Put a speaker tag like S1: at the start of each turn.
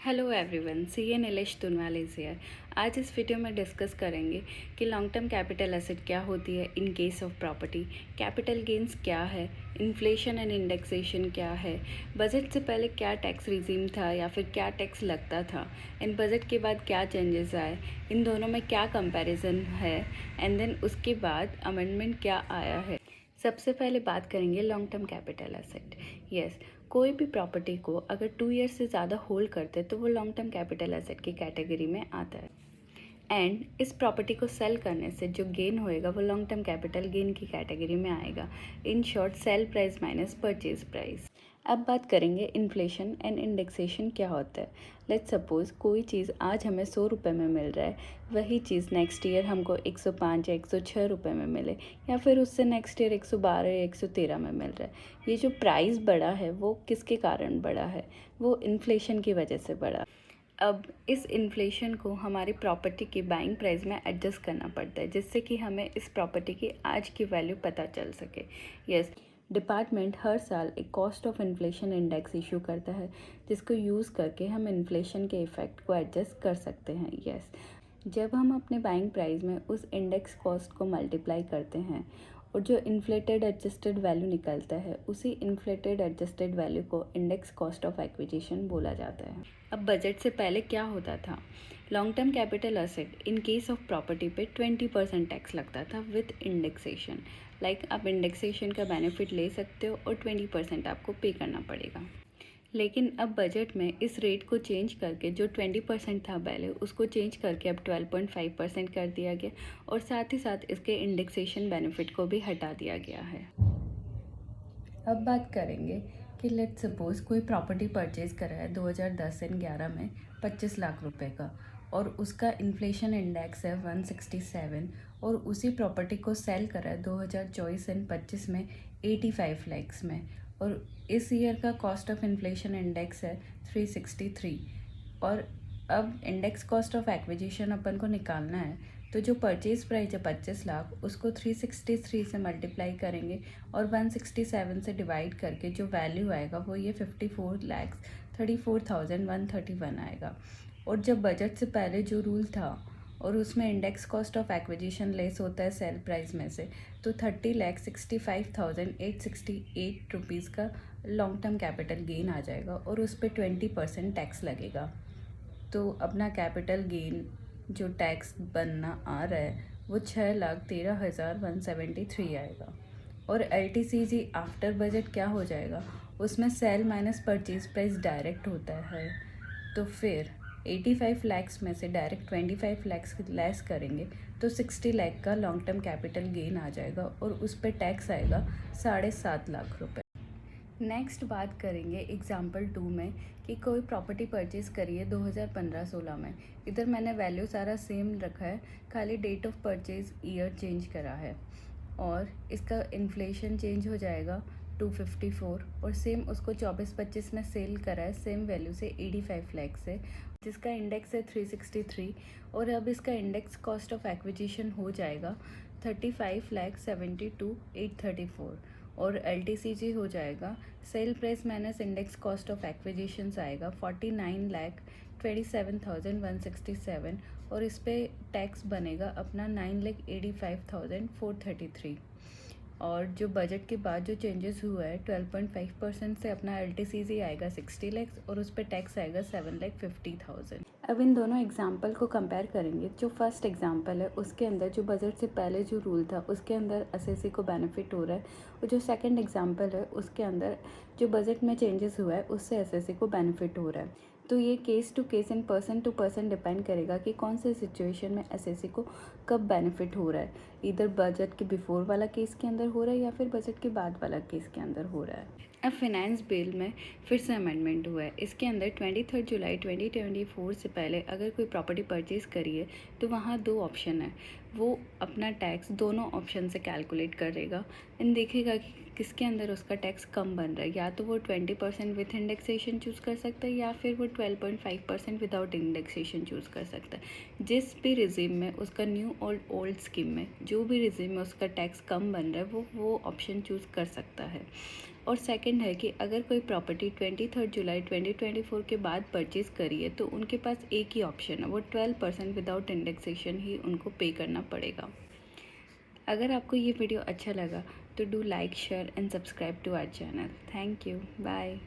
S1: Hello everyone, CA Nilesh Tunwal is here. आज इस video में डिस्कस करेंगे कि लॉन्ग टर्म कैपिटल एसेट क्या होती है in case of property, capital gains क्या है, इन्फ्लेशन एंड इंडेक्सेशन क्या है, बजट से पहले क्या टैक्स रिजीम था या फिर क्या टैक्स लगता था, एंड बजट के बाद क्या चेंजेस आए, इन दोनों में क्या कंपैरिजन है, एंड देन उसके बाद अमेंडमेंट क्या आया है। सबसे पहले बात करेंगे long term capital asset. Yes, कोई भी प्रॉपर्टी को अगर 2 ईयर्स से ज़्यादा होल्ड करते हैं तो वो लॉन्ग टर्म कैपिटल एसेट की कैटेगरी में आता है। एंड इस प्रॉपर्टी को सेल करने से जो गेन होएगा वो लॉन्ग टर्म कैपिटल गेन की कैटेगरी में आएगा। In short, sale price minus purchase price. अब बात करेंगे इन्फ्लेशन एंड इंडेक्सेशन क्या होता है। लेट्स सपोज कोई चीज़ आज हमें 100 रुपये में मिल रहा है, वही चीज़ नेक्स्ट ईयर हमको 105 या 106 रुपये में मिले, या फिर उससे नेक्स्ट ईयर 112 या 113 में मिल रहा है। ये जो प्राइस बढ़ा है वो किसके कारण बढ़ा है? वो इन्फ्लेशन की वजह से बढ़ा। अब इस इन्फ्लेशन को हमारी प्रॉपर्टी की बाइंग प्राइस में एडजस्ट करना पड़ता है, जिससे कि हमें इस प्रॉपर्टी की आज की वैल्यू पता चल सके। यस, डिपार्टमेंट हर साल एक cost of inflation index issue करता है, जिसको यूज़ करके हम इन्फ्लेशन के इफ़ेक्ट को एडजस्ट कर सकते हैं। यस, जब हम अपने बाइंग प्राइस में उस इंडेक्स कॉस्ट को मल्टीप्लाई करते हैं और जो इन्फ्लेटेड एडजस्टेड वैल्यू निकलता है, उसी इन्फ्लेटेड एडजस्टेड वैल्यू को इंडेक्स कॉस्ट ऑफ एक्विजिशन बोला जाता है। अब बजट से पहले क्या होता था? Long term capital asset in case of property पे 20% टैक्स लगता था विथ इंडेक्सेशन। लाइक आप इंडेक्सेशन का बेनिफिट ले सकते हो और 20% आपको पे करना पड़ेगा। लेकिन अब बजट में इस रेट को चेंज करके जो 20% था पहले, उसको चेंज करके अब 12.5% कर दिया गया, और साथ ही साथ इसके इंडेक्सेशन बेनिफिट को भी हटा दिया गया है। अब बात करेंगे कि लेट्स सपोज कोई प्रॉपर्टी परचेज करा है 2010 एंड 11 में 25 लाख रुपए का, और उसका इन्फ्लेशन इंडेक्स है 167, और उसी प्रॉपर्टी को सेल करा है 2024 एंड 25 में 85 लैक्स में, और इस ईयर का कॉस्ट ऑफ इन्फ्लेशन इंडेक्स है 363। और अब इंडेक्स कॉस्ट ऑफ एक्विजिशन अपन को निकालना है, तो जो परचेज प्राइस है 25 लाख, उसको 363 से मल्टीप्लाई करेंगे और 167 से डिवाइड करके जो वैल्यू आएगा वो ये 54,34,131 आएगा। और जब बजट से पहले जो रूल था और उसमें index cost of acquisition less होता है सेल प्राइस में से, तो 30,65,868 रुपीज़ का लॉन्ग टर्म कैपिटल गेन आ जाएगा, और उस पर 20% टैक्स लगेगा। तो अपना कैपिटल गेन जो टैक्स बनना आ रहा है वो 6,13,173 आएगा। और LTCG आफ्टर बजट क्या हो जाएगा? उसमें sell minus purchase price direct होता है, तो फिर 85 लैक्स में से डायरेक्ट 25 लैक्स लेस करेंगे तो 60 लाख का लॉन्ग टर्म कैपिटल गेन आ जाएगा, और उस पर टैक्स आएगा 7.5 लाख रुपए। नेक्स्ट बात करेंगे एग्जाम्पल 2 में कि कोई प्रॉपर्टी परचेज़ करी है 2015-16 में। इधर मैंने वैल्यू सारा सेम रखा है, खाली date of purchase year change करा है, और इसका इन्फ्लेशन चेंज हो जाएगा 254, और सेम उसको 24-25 में सेल करा है सेम वैल्यू से 85 लाख से, जिसका इंडेक्स है 363, और अब इसका इंडेक्स कॉस्ट ऑफ एक्विजिशन हो जाएगा 35,72,834, और LTCG हो जाएगा sale price minus index cost of acquisition आएगा 49,27,167, और इस पर टैक्स बनेगा अपना 9,85,433। और जो बजट के बाद जो चेंजेस हुआ है 12.5% से अपना LTCG आएगा 60 लैक्स, और उस पर टैक्स आएगा 7,50,000। अब इन दोनों एग्जाम्पल को कंपेयर करेंगे। जो फर्स्ट एग्जाम्पल है उसके अंदर जो बजट से पहले जो रूल था उसके अंदर एसएससी को बेनिफिट हो रहा है, और जो सेकंड एग्जाम्पल है उसके अंदर जो बजट में चेंजेस हुआ है उससे एसएससी को बेनिफिट हो रहा है। तो ये case to case and person to person depend करेगा कि कौन से सिचुएशन में एसएससी को कब बेनिफिट हो रहा है। इधर बजट के बिफोर वाला केस के अंदर हो रहा है या फिर बजट के बाद वाला केस के अंदर हो रहा है। अब फाइनेंस बिल में फिर से अमेंडमेंट हुआ है। इसके अंदर 23 जुलाई 2024 से पहले अगर कोई प्रॉपर्टी परचेज़ करी है तो वहाँ 2 ऑप्शन है। वो अपना टैक्स दोनों ऑप्शन से कैलकुलेट करेगा एंड देखेगा कि किसके अंदर उसका टैक्स कम बन रहा है। या तो वो 20% विथ इंडेक्सेशन चूज़ कर सकता है, या फिर वो 12.5% विदाउट इंडेक्सेशन चूज़ कर सकता है। जिस भी रिजीम में उसका न्यू ओल्ड स्कीम में जो भी रिजीम में उसका टैक्स कम बन रहा है वो ऑप्शन चूज़ कर सकता है। और सेकंड है कि अगर कोई प्रॉपर्टी 23 जुलाई 2024 के बाद परचेज़ करी है तो उनके पास एक ही ऑप्शन है, वो 12% विदाउट इंडेक्सेशन ही उनको पे करना पड़ेगा। अगर आपको ये वीडियो अच्छा लगा तो do like, share and subscribe to our channel. Thank you, bye.